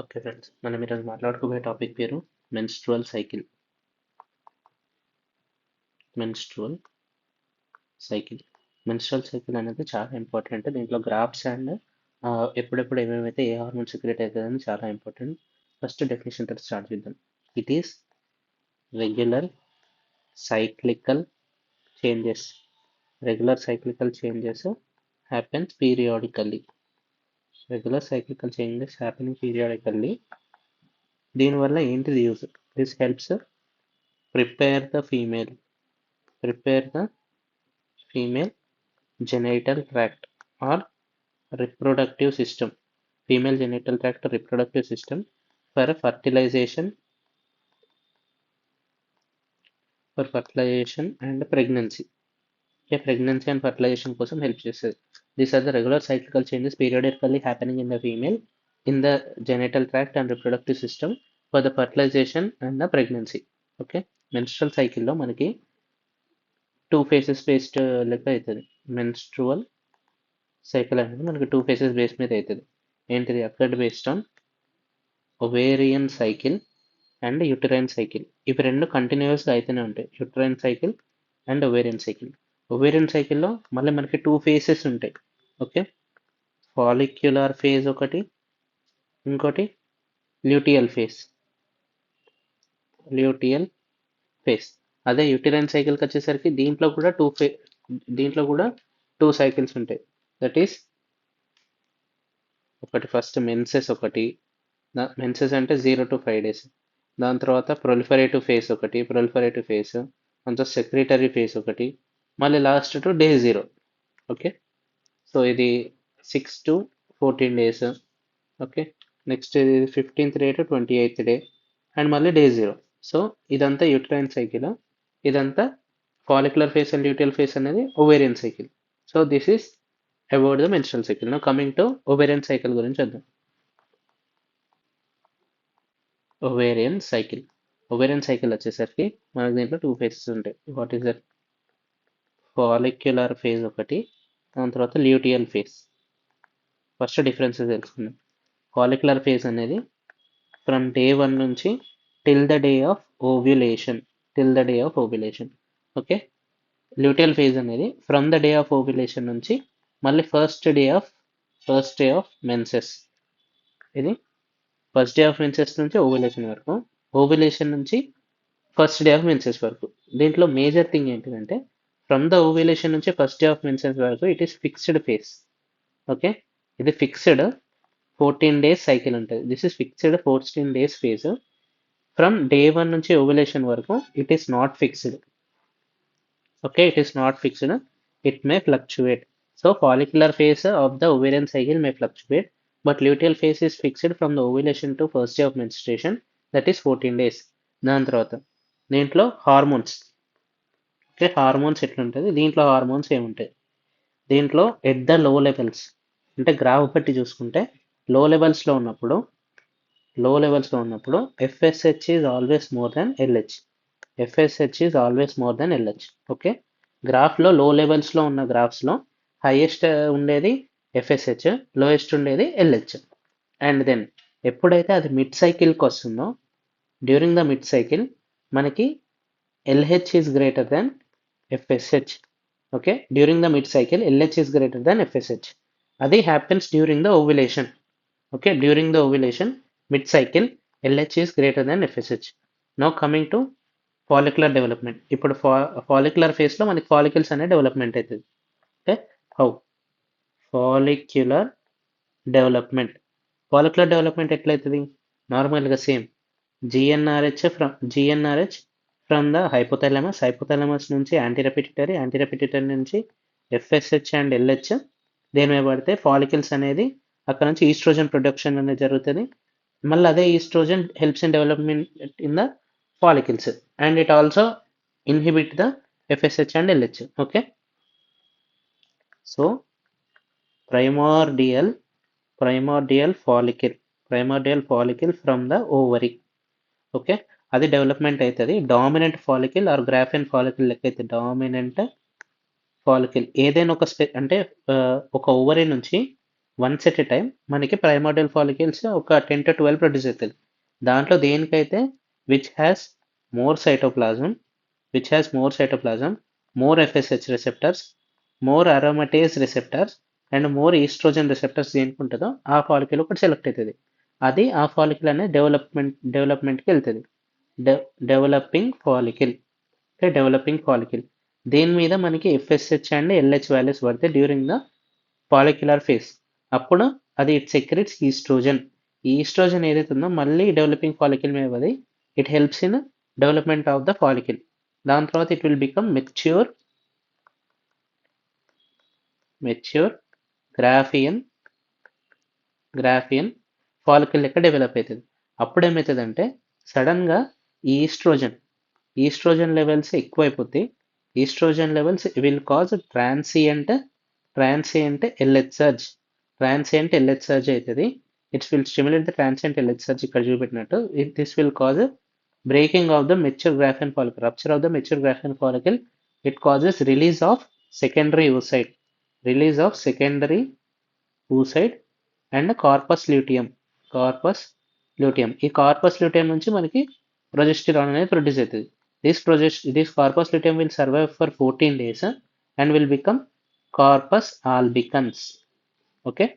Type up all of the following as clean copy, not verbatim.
Okay friends, మనం ఈరోజు మాట్లాడుకోబోయే topic పేరు menstrual cycle. Menstrual cycle menstrual cycle అనేది చాలా ఇంపార్టెంట్. దీంట్లో గ్రాఫ్స్ అండ్ ఎప్పుడెప్పుడు ఏమేమైతే ఏ హార్మోన్ సెక్రెట్ అవుతుందని చాలా ఇంపార్టెంట్. ఫస్ట్ డెఫినేషన్ తో స్టార్ట్ చేద్దాం. It is regular cyclical changes. Regular cyclical changes happens periodically. Regular cyclical changes happening periodically. దీనివల్ల ఏంటిది use? This helps prepare the female genital tract or reproductive system female genital tract or reproductive system for fertilization and pregnancy. Pregnancy and fertilization కోసం help చేస్తుంది. These are the regular cyclical changes periodically happening in the female in the genital tract and reproductive system for the fertilization and the pregnancy. Okay, menstrual సైకిల్లో మనకి 2 phases based లెక్క అవుతుంది. Menstrual cycle అనేది మనకి 2 phases base మీద అవుతుంది. ఏంటిది? అక్కడ్ based on ovarian cycle and uterine cycle. ఇవి రెండు కంటిన్యూస్గా అయితేనే ఉంటాయి, uterine cycle and ovarian cycle. Ovarian సైకిల్లో మళ్ళీ మనకి 2 phases ఉంటాయి. ఓకే, ఫాలిక్యులర్ ఫేజ్ ఒకటి, ఇంకోటి ల్యూటియల్ ఫేజ్. అదే యూటరైన్ సైకిల్కి వచ్చేసరికి దీంట్లో కూడా టూ సైకిల్స్ ఉంటాయి. దట్ ఈస్ ఒకటి ఫస్ట్ మెన్సెస్ ఒకటి, మెన్సెస్ అంటే 0 to 5 days. దాని తర్వాత ప్రొలిఫరేటివ్ ఫేజ్ ఒకటి, ప్రొలిఫరేటివ్ ఫేజ్, దాంతో సెక్రిటరీ ఫేజ్ ఒకటి, మళ్ళీ last to day 0. Okay, so ఇది 6 to 14 days. ఓకే, నెక్స్ట్ ఇది 15th day to 28th day and మళ్ళీ డే 0. సో ఇదంతా యూటరైన్ సైకిల్, ఇదంతా follicular phase and luteal phase అనేది ovarian cycle. So this is about the menstrual cycle. Now coming to ovarian cycle గురించి చూద్దాం. Ovarian cycle వచ్చేసరికి మనకి దీంట్లో 2 phases ఉంటాయి. What is that? Follicular phase ఒకటి, దాని తర్వాత ల్యూటియల్ ఫేజ్. ఫస్ట్ డిఫరెన్సెస్ తెలుసుకుందాం. ఫాలిక్యులర్ ఫేజ్ అనేది ఫ్రమ్ డే 1 నుంచి till the day of ovulation. Okay, luteal phase అనేది from the day of ovulation నుంచి మళ్ళీ ఫస్ట్ డే ఆఫ్ మెన్సెస్. ఇది ఫస్ట్ డే ఆఫ్ మెన్సెస్ నుంచి ఓవ్యులేషన్ వరకు, ఓవ్యులేషన్ నుంచి ఫస్ట్ డే ఆఫ్ మెన్సెస్ వరకు. దీంట్లో మేజర్ థింగ్ ఏంటిదంటే ఫ్రమ్ ద ఓవ్యులేషన్ నుంచి ఫస్ట్ డే ఆఫ్ మెన్సెస్ వరకు it is fixed phase. Okay, ఇది ఫిక్స్డ్ 14 days సైకిల్ ఉంటుంది. This is fixed 14 days phase. From day 1 నుంచి ఓవ్యులేషన్ వరకు it is not fixed. Okay, it is not fixed, it may fluctuate. So follicular phase of the ovarian cycle May fluctuate, but luteal phase is fixed from the ovulation to first day of menstruation, that is 14 days. దాని తర్వాత దీంట్లో hormones. Okay, hormones ఎట్లుంటుంది? దీంట్లో hormones ఏముంటాయి? దీంట్లో at the low levels, అంటే graph బట్టి చూసుకుంటే లో లెవెల్స్లో ఉన్నప్పుడు FSH is always more than LH. Okay, గ్రాఫ్లో లో లెవెల్స్లో ఉన్న గ్రాఫ్స్లో హైయెస్ట్ ఉండేది FSH, లోయెస్ట్ ఉండేది LH. అండ్ దెన్ ఎప్పుడైతే అది మిడ్ సైకిల్కి వస్తుందో, డ్యూరింగ్ ద మిడ్ సైకిల్ మనకి LH is greater than FSH. Okay, during the mid cycle LH is greater than FSH. అది happens during the ovulation. Okay, during the ovulation mid cycle LH is greater than FSH. Now coming to follicular development. ఇప్పుడు follicular ఫేజ్లో మనకి follicles అనే development అవుతుంది. Okay, how? Follicular development ఎట్లయితుంది? నార్మల్గా same GnRH from the hypothalamus నుంచి anterior pituitary నుంచి FSH and LH దేని మీద పడితే ఫాలికల్స్ అనేది అక్కడ నుంచి ఈస్ట్రోజన్ ప్రొడక్షన్ అనేది జరుగుతుంది. మళ్ళీ అదే oestrogen helps in development in the follicles and it also inhibit the FSH and LH. Okay, so primordial follicle from the ovary. Okay, అది డెవలప్మెంట్ అవుతుంది. Dominant follicle or Graafian follicle లెక్క అయితే డామినెంట్ ఫాలికల్ ఏదైనా ఒక అంటే ఒక ఓవరీ నుంచి వన్స్ ఎట్ ఎ టైం మనకి ప్రైమోర్డియల్ ఫాలికల్స్ ఒక 10 to 12 ప్రొడ్యూస్ అవుతుంది. దాంట్లో దేనికైతే which has more cytoplasm, more FSH receptors, more aromatase receptors and more oestrogen receptors దేనికి ఉంటుందో ఆ ఫాలికల్ ఒకటి సెలెక్ట్ అవుతుంది. అది ఆ ఫాలికల్ అనేది డెవలప్మెంట్కి వెళ్తుంది. Developing follicle. దేని మీద మనకి FSH అండ్ LH వాల్యూస్ పడితే డ్యూరింగ్ ద ఫాలిక్యులర్ ఫేజ్, అప్పుడు అది ఇట్ సెక్రెట్స్ ఈస్ట్రోజన్. ఈ ఈస్ట్రోజన్ ఏదైతే ఉందో మళ్ళీ డెవలపింగ్ ఫాలికల్ మీద పడి it helps in development of the follicle. దాని తర్వాత it will become mature Graafian follicle లెక్క డెవలప్ అవుతుంది. అప్పుడు ఏమవుతుందంటే సడన్గా ఈ ఈస్ట్రోజన్ లెవెల్స్ ఎక్కువైపోతాయి. Oestrogen levels will cause transient LH surge. అవుతుంది. It's will stimulate the transient LH surge ఇక్కడ చూపెట్టినట్టు. This will cause breaking of the mature Graafian follicle, rupture of the mature Graafian follicle. It causes release of secondary oocyte and corpus luteum. ఈ corpus luteum నుంచి మనకి progesterone అనేది produce అవుతుంది. This corpus luteum will survive for 14 days and will become corpus albicans. Okay,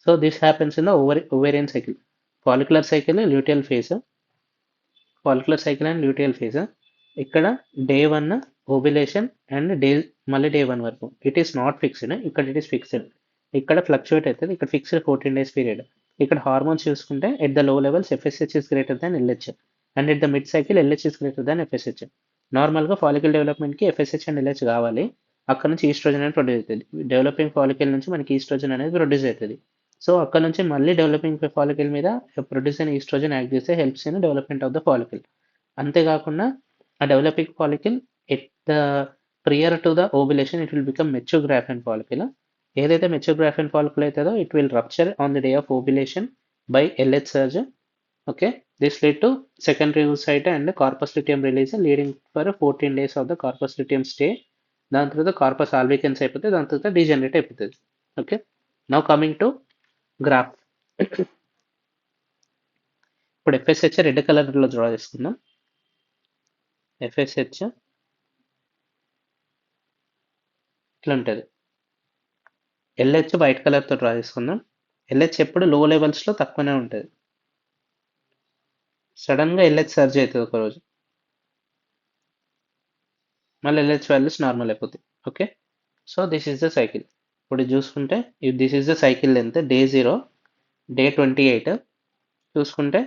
so this happens in the ovarian cycle. Follicular cycle and luteal phase. ఇక్కడ day 1 ovulation and మళ్ళీ day 1 వరకు it is not fixed. ఇక్కడ it is fixed. ఇక్కడ fluctuate అవుతుంది. ఇక్కడ fixed 14 days period. ఇక్కడ hormones చూసుకుంటే at the low levels FSH is greater than LH and at the mid cycle LH is greater than FSH. నార్మల్గా follicle డెవలప్మెంట్కి FSH and LH కావాలి. అక్కడ నుంచి ఈస్ట్రోజన్ అనేది ప్రొడ్యూస్ అవుతుంది. డెవలపింగ్ ఫాలికల్ నుంచి మనకి ఈస్ట్రోజన్ అనేది ప్రొడ్యూస్ అవుతుంది. సో అక్కడ నుంచి మళ్ళీ డెవలపింగ్ ఫాలికల్ మీద ప్రొడ్యూస్ అయిన ఈస్ట్రోజన్ యాక్ట్ చేస్తే helps in development of the follicle. అంతేకాకుండా a developing follicle at the prior to the ovulation it will become mature graphene follicle. ఏదైతే మెచ్యూర్ గ్రాఫియన్ ఫాలికల్ అవుతుందో it will rupture on the day of ovulation by LH surge. Okay, this lead to secondary oocyte and corpus luteum release leading for 14 days of the corpus luteum stay. దాని తర్వాత corpus ఆల్బికన్స్ అయిపోతుంది. దాని తర్వాత degenerate అయిపోతుంది. Okay, now coming to graph. ఇప్పుడు FSH red కలర్లో draw చేసుకుందాం. FSH ఇట్లా ఉంటుంది. LH వైట్ కలర్తో డ్రా చేసుకుందాం. LH ఎప్పుడు లో లెవెల్స్లో తక్కువనే ఉంటుంది. సడన్గా LH సర్జ్ అవుతుంది ఒకరోజు, మళ్ళీ LH వాల్యూస్ నార్మల్ అయిపోతాయి. Okay, so this is the cycle. ఇప్పుడు చూసుకుంటే this is the cycle length day 0, day 28. చూసుకుంటే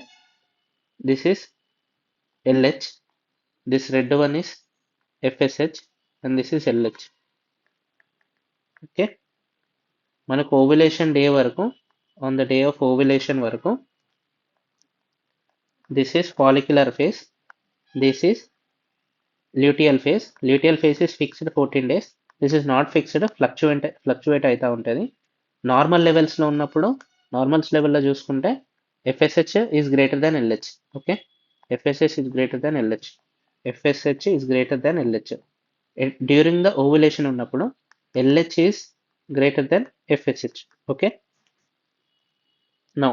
this is LH, this red one is FSH and this is LH. Okay, మనకు ovulation day వరకు, on the day of ovulation వరకు this is follicular phase, this is luteal phase. Luteal phase is fixed 14 days. This is not fixed, fluctuate అవుతూ ఉంటుంది. Normal లెవెల్స్లో ఉన్నప్పుడు, normals లెవెల్లో చూసుకుంటే FSH is greater than LH. Okay, FSH is greater than LH. During the ovulation ఉన్నప్పుడు LH is greater than FSH. Okay, now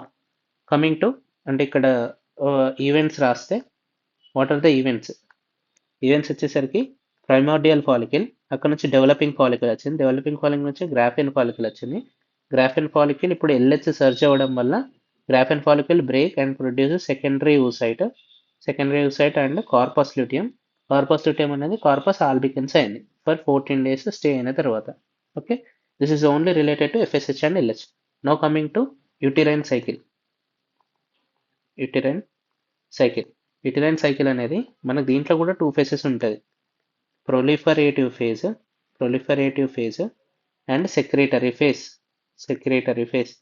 coming to, అంటే ఇక్కడ events రాస్తే వాట్ ఆర్ ద ఈవెంట్స్ వచ్చేసరికి ప్రైమోర్డియల్ ఫాలికల్, అక్కడ నుంచి డెవలపింగ్ ఫాలికల్ వచ్చింది. Developing follicle నుంచి Graafian follicle వచ్చింది. గ్రాఫియన్ ఫాలికల్ ఇప్పుడు LH సర్చ్ అవ్వడం వల్ల Graafian follicle break and produce secondary oocyte and corpus luteum. Corpus luteum అనేది కార్పస్ ఆల్బికన్స్ అయింది ఫర్ 14 days స్టే అయిన తర్వాత. Okay, this is only related to FSH and LH. Now coming to uterine cycle. Uterine cycle అనేది మనకు దీంట్లో కూడా 2 phases ఉంటుంది. Proliferative phase and secretory phase.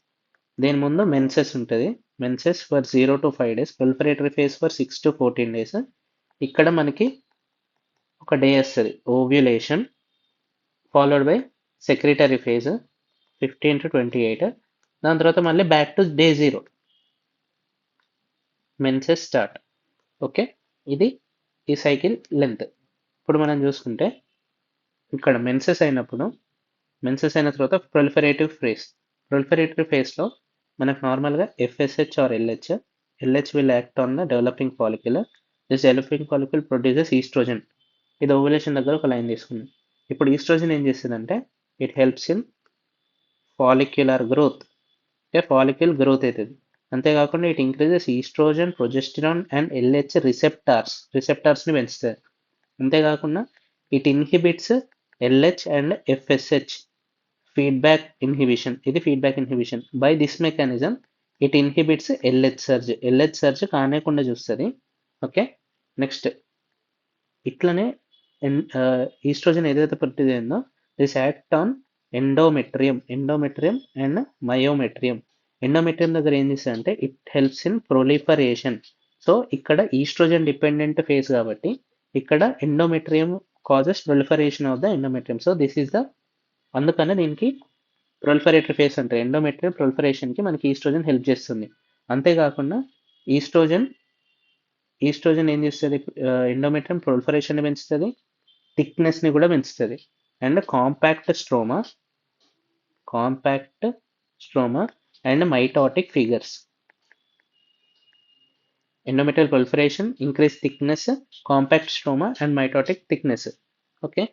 దీని ముందు మెన్సెస్ ఉంటుంది. Menses for 0 to 5 days, proliferatory phase for 6 to 14 days. ఇక్కడ మనకి ఒక డే వస్తుంది ovulation, followed by secretory phase 15 to 28. దాని తర్వాత మళ్ళీ back to day 0, menses start. Okay, ఇది ఈ సైకిల్ లెంత్. ఇప్పుడు మనం చూసుకుంటే ఇక్కడ మెన్సెస్ అయిన తర్వాత ప్రొలిఫరేటివ్ ఫేజ్. ప్రొలిఫరేటరీ ఫేజ్లో మనకు నార్మల్గా FSH or LH will act on the developing follicle. This developing follicle produces oestrogen. ఇది ఓవులేషన్ దగ్గర ఒక లైన్ తీసుకుంది. ఇప్పుడు ఈస్ట్రోజన్ ఏం చేస్తుందంటే it helps in follicular growth. Okay, follicle growth అవుతుంది. అంతేకాకుండా it increases oestrogen, progesterone and LH రిసెప్టార్స్ని పెంచుతుంది. అంతేకాకుండా it inhibits LH and FSH feedback inhibition. ఇది feedback inhibition. By this mechanism it inhibits LH surge కానేకుండా చూస్తుంది. ఓకే, నెక్స్ట్ ఇట్లనే oestrogen ఏదైతే ప్రొడ్యూస్ అయిందో this act on endometrium and myometrium. Endometrium దగ్గర ఏం చేస్తుందంటే it helps in proliferation. So ఇక్కడ ఈస్ట్రోజన్ డిపెండెంట్ ఫేజ్ కాబట్టి ఇక్కడ endometrium causes proliferation of the endometrium. So this is the, అందుకనే దీనికి ప్రొలిఫరేటరీ ఫేజ్ అంటారు. ఎండోమెట్రియం ప్రొలిఫరేషన్కి మనకి ఈస్ట్రోజన్ హెల్ప్ చేస్తుంది. అంతేకాకుండా ఈస్ట్రోజన్ ఏం చేస్తుంది, ఎండోమెట్రియం ప్రొలిఫరేషన్ పెంచుతుంది, థిక్నెస్ని కూడా పెంచుతుంది. And compact stroma and mitotic figures. Endometrial proliferation, increase thickness, compact stroma and mitotic thickness. Okay,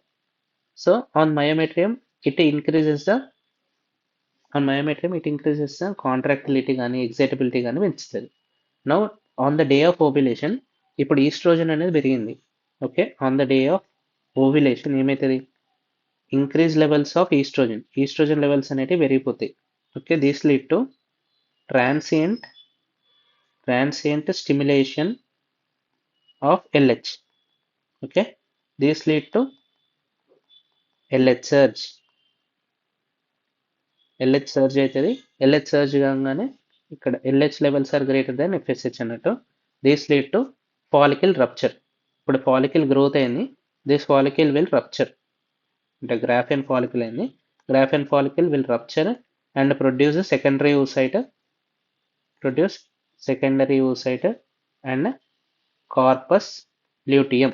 so on myometrium it increases the contractility కానీ excitability కానీ పెంచుతుంది. Now on the day of ovulation ఇప్పుడు oestrogen అనేది పెరిగింది. Okay, on the day of ovulation ఏమవుతుంది, increase levels of oestrogen levels అనేవి పెరిగిపోతాయి. Okay, these lead to transient stimulation of LH. Okay, these lead to LH surge. అవుతుంది. LH surge కాగానే ఇక్కడ LH levels are greater than FSH అన్నట్టు. These lead to follicle rupture. ఇప్పుడు follicle growth అయింది. This follicle will rupture, అంటే Graafian follicle అయింది. Graafian follicle will rupture and produce secondary oocyte and corpus luteum.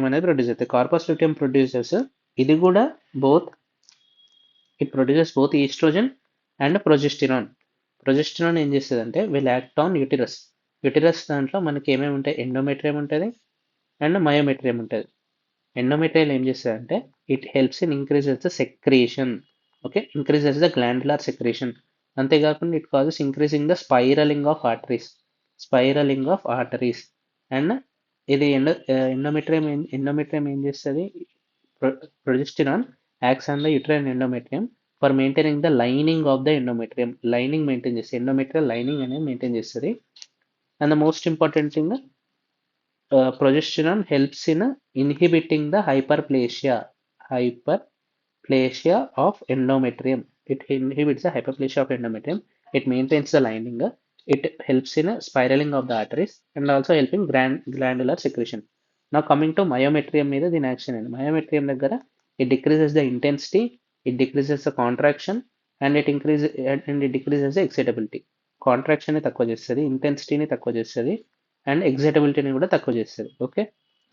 అనేది produce అవుతుంది. Corpus luteum produces, ఇది కూడా it produces both oestrogen and progesterone. ఏం చేస్తుంది అంటే విల్ యాక్ట్ ఆన్ యూటిరస్ దాంట్లో మనకి ఏమేమి ఉంటాయి, ఎండోమెట్రియం ఉంటుంది అండ్ మయోమెట్రియం ఉంటుంది. ఎండోమెట్రియల్ ఏం చేస్తుంది అంటే it helps in increases the secretion. Okay, increases the glandular secretion. అంతేకాకుండా it causes increasing the spiralling of arteries. And ఇది ఎండోమెట్రియం ఏం చేస్తుంది, progesterone acts on the uterine endometrium for maintaining the lining of the endometrium. Lining maintain చేస్తుంది, endometrial lining అనేది maintain చేస్తుంది. And the most important thing, progesterone helps in inhibiting the hyperplasia of endometrium. It inhibits the hyperplasia of endometrium. It maintains the lining. It helps in spiraling of the arteries and also helping glandular secretion. Now coming to myometrium మీద దీని action అండి. myometrium దగ్గర it decreases the intensity, it decreases the contraction and it decreases the excitability. కాంట్రాక్షన్ని తక్కువ చేస్తుంది, ఇంటెన్సిటీని తక్కువ చేస్తుంది and ఎగ్జైటబిలిటీని కూడా తక్కువ చేస్తుంది. Okay,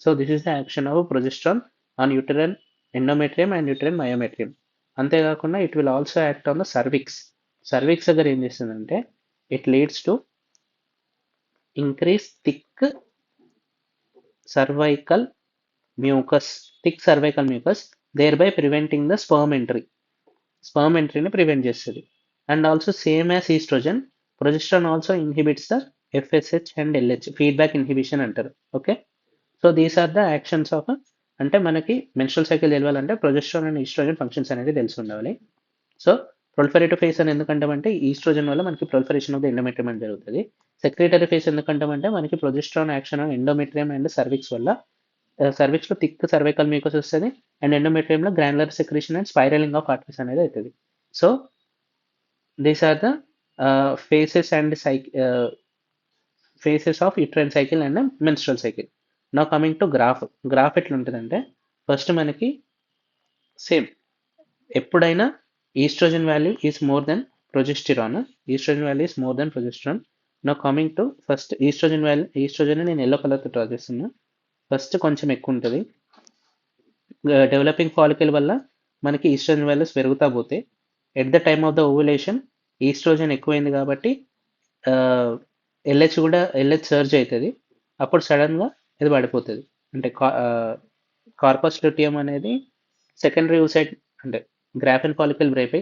so this is the action of progesterone on uterine endometrium and uterine myometrium. అంతేకాకుండా it will also act on the cervix దగ్గర ఏం చేస్తుందంటే it leads to increase thick cervical mucus, thereby preventing the sperm ఎంట్రీని prevent చేస్తుంది. And also same as oestrogen, progesterone also inhibits the FSH and LH, feedback inhibition అంటారు. Okay, so these are the actions of, అంటే మనకి menstrual cycle తెలియాలంటే progesterone and oestrogen functions అనేది తెలిసి ఉండాలి. So proliferative phase అని ఎందుకంటామంటే oestrogen వల్ల మనకి ప్రొలిఫరేషన్ ఆఫ్ ద ఎండోమెట్రియం అని జరుగుతుంది. సెక్రేటరీ ఫేజ్ ఎందుకంటామంటే మనకి progesterone action on endometrium and cervix వల్ల సర్విక్స్లో థిక్ సర్వైకల్ మ్యూకస్ వస్తుంది అండ్ ఎండోమెట్రియంలో granular secretion and spiralling of arteries అనేది అవుతుంది. So these are the phases of uterine cycle and menstrual cycle. Now coming to graph ఎట్లా ఉంటుందంటే first మనకి same ఎప్పుడైనా oestrogen value is more than progesterone. Now coming to first oestrogen నేను yellow కలర్తో draw చేస్తున్నా. First కొంచెం ఎక్కువ ఉంటుంది. డెవలపింగ్ ఫాలికల్ వల్ల మనకి ఈస్ట్రోజన్ వాల్యూస్ పెరుగుతా పోతే at the time of the ovulation oestrogen ఎక్కువైంది కాబట్టి ఎల్హెచ్ సర్జ్ అవుతుంది. అప్పుడు సడన్గా ఇది పడిపోతుంది. అంటే కార్పస్ ల్యూటియం అనేది సెకండరీ ఊసైడ్ అంటే గ్రాఫిన్ ఫాలికల్ బ్రేక్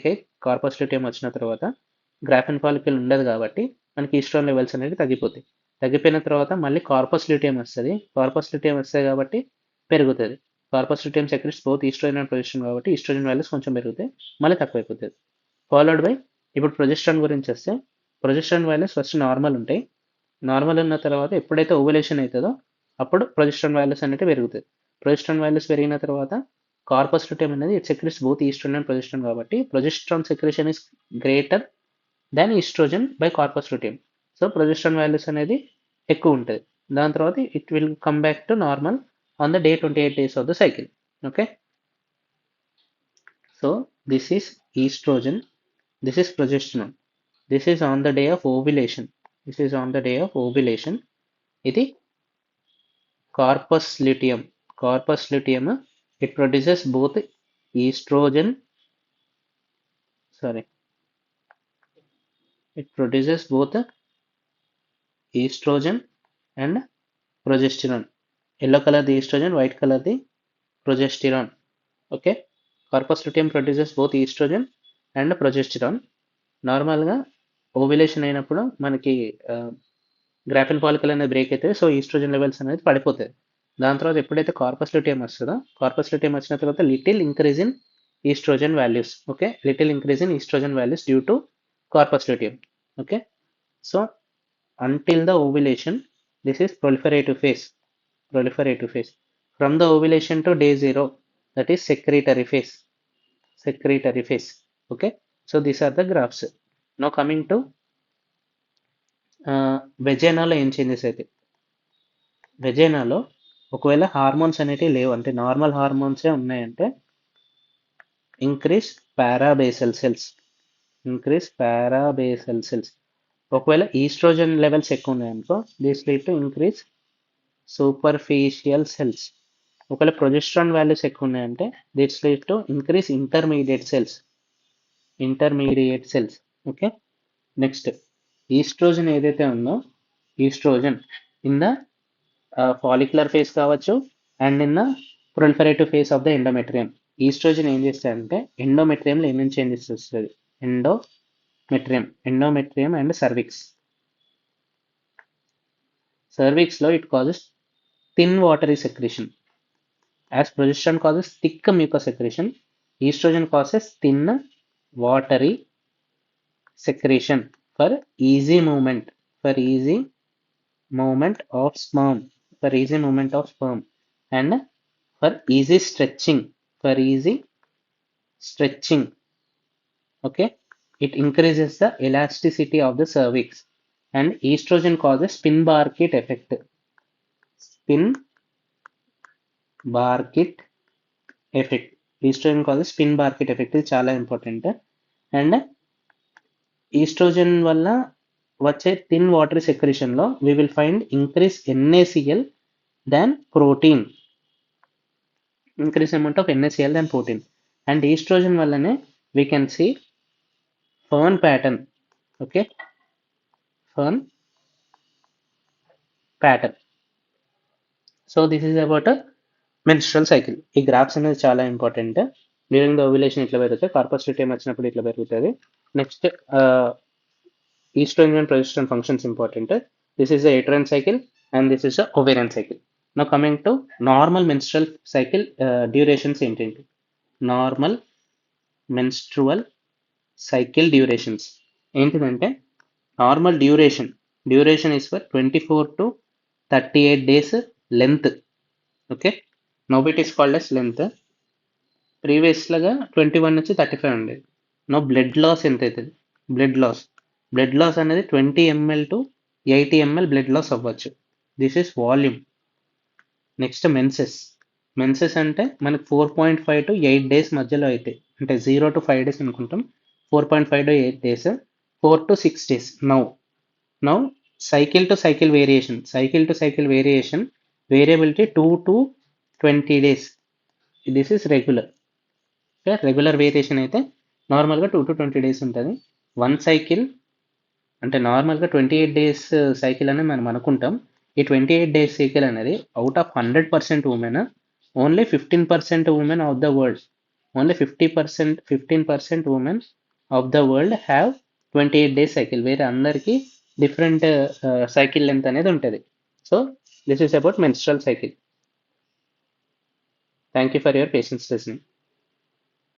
అయ్యి కార్పస్ ల్యూటియం వచ్చిన తర్వాత గ్రాఫిన్ ఫాలికల్ ఉండదు కాబట్టి మనకి ఈస్ట్రోజన్ లెవెల్స్ అనేది తగ్గిపోతాయి. తగ్గిపోయిన తర్వాత మళ్ళీ కార్పస్ ల్యూటియం వస్తుంది. కార్పస్ ల్యూటియం వస్తుంది కాబట్టి పెరుగుతుంది. Corpus luteum secretes both oestrogen and progesterone కాబట్టి ఈస్ట్రోజన్ వాల్యూస్ కొంచెం పెరుగుతాయి, మళ్ళీ తక్కువైపోతుంది. ఫాలోడ్ బై ఇప్పుడు ప్రొజెస్ట్రాన్ గురించి వస్తే ప్రొజెస్ట్రాన్ వాల్యూస్ ఫస్ట్ నార్మల్ ఉంటాయి. నార్మల్ ఉన్న తర్వాత ఎప్పుడైతే ఓవులేషన్ అవుతుందో అప్పుడు ప్రొజెస్ట్రాన్ వాల్యూస్ అనేది పెరుగుతుంది. ప్రొజెస్ట్రాన్ వాల్యూస్ పెరిగిన తర్వాత కార్పస్ ల్యూటియం అనేది it secretes both oestrogen and progesterone కాబట్టి progesterone secretion is greater than oestrogen by corpus luteum. So progesterone values అనేది ఎక్కువ ఉంటుంది. దాని తర్వాత it will come back to normal on the day 28 days of the cycle. Okay, so this is estrogen, this is progesterone, this is on the day of ovulation, this is on the day of ovulation. ఇది corpus luteum. Corpus luteum it produces both estrogen, sorry, it produces both estrogen and progesterone. Yellow color the estrogen, white color the progesterone. Okay, corpus luteum produces both oestrogen and progesterone. నార్మల్గా ovulation అయినప్పుడు మనకి Graafian follicle అనేది break అవుతుంది. So oestrogen levels అనేది పడిపోతుంది. దాని తర్వాత ఎప్పుడైతే కార్పస్ ల్యూటియం వస్తుందో కార్పస్ ల్యూటియం వచ్చిన తర్వాత little increase in oestrogen values. Okay, little increase in oestrogen values due to corpus luteum. Okay, so until the ovulation this is proliferative phase. Proliferative phase from the ovulation to day 0, that is secretory phase. Secretory phase. Okay, so these are the graphs. Now coming to వెజైనాలో ఏం changes అయితే వెజైనాలో ఒకవేళ hormones అనేటివి లేవు అంటే normal హార్మోన్సే ఉన్నాయంటే increase parabasal cells. Increase parabasal cells. ఒకవేళ oestrogen levels ఎక్కువ ఉన్నాయనుకో this lead to increase superficial cells. ఒకవేళ ప్రొజెస్ట్రాన్ వాల్యూస్ ఎక్కువ ఉన్నాయంటే this lead to increase intermediate cells. Intermediate cells. Okay, next oestrogen ఏదైతే ఉందో oestrogen in the follicular phase కావచ్చు and in the proliferative phase of the endometrium. Oestrogen ఏం చేస్తాడంటే ఎండోమెట్రియంలో ఏమేమి చేంజెస్ వస్తుంది. Endometrium and cervix. Cervix లో it causes thin watery secretion. As progesterone causes thick mucus secretion, estrogen causes thin watery secretion for easy movement of sperm, and for easy stretching. Okay, it increases the elasticity of the cervix. And estrogen causes spin barkit effect. Estrogen causes spin barkit effect. ఇది చాలా important. And oestrogen వల్ల వచ్చే thin watery సెక్రెషన్లో we will find increase NaCl than protein. Increase amount of NaCl than protein. And estrogen వల్లనే we can see fern pattern. Okay, fern pattern. So this is about a menstrual cycle. ఈ graphs అనేది చాలా important. During the ovulation ఇట్లా పెరుగుతాయి, corpus luteum వచ్చినప్పుడు ఇట్లా పెరుగుతుంది. Next oestrogen and progesterone functions important. This is the uterine cycle and this is the ovarian cycle. Now coming to normal menstrual cycle durations ఏంటంటే normal menstrual cycle durations ఏంటిదంటే normal duration is for 24 to 38 days length. Okay, now it is called as length. ప్రీవియస్గా 21 నుంచి 35 ఉండేది. No blood loss ఎంత అవుతుంది? Blood loss అనేది 20 ml to 80 ml blood loss అవ్వచ్చు. This is volume. Next menses అంటే మనకి 4.5 to 8 days మధ్యలో అయితే అంటే 0 to 5 days అనుకుంటాం. 4.5 to 8 days, 4 to 6 days. Now cycle to cycle variation variability 2 to 20 days. This is regular. Okay, regular variation అయితే నార్మల్గా 2 to 20 days ఉంటుంది. వన్ సైకిల్ అంటే నార్మల్గా 28 డేస్ సైకిల్ అని మనం అనుకుంటాం. ఈ 28 డేస్ సైకిల్ అనేది out of 100% women only 15% women of the world, only 15% women of the world have 28 days cycle. వేరే అందరికీ డిఫరెంట్ సైకిల్ లెంత్ అనేది ఉంటుంది. So this is about menstrual cycle. Thank you for your patience listening.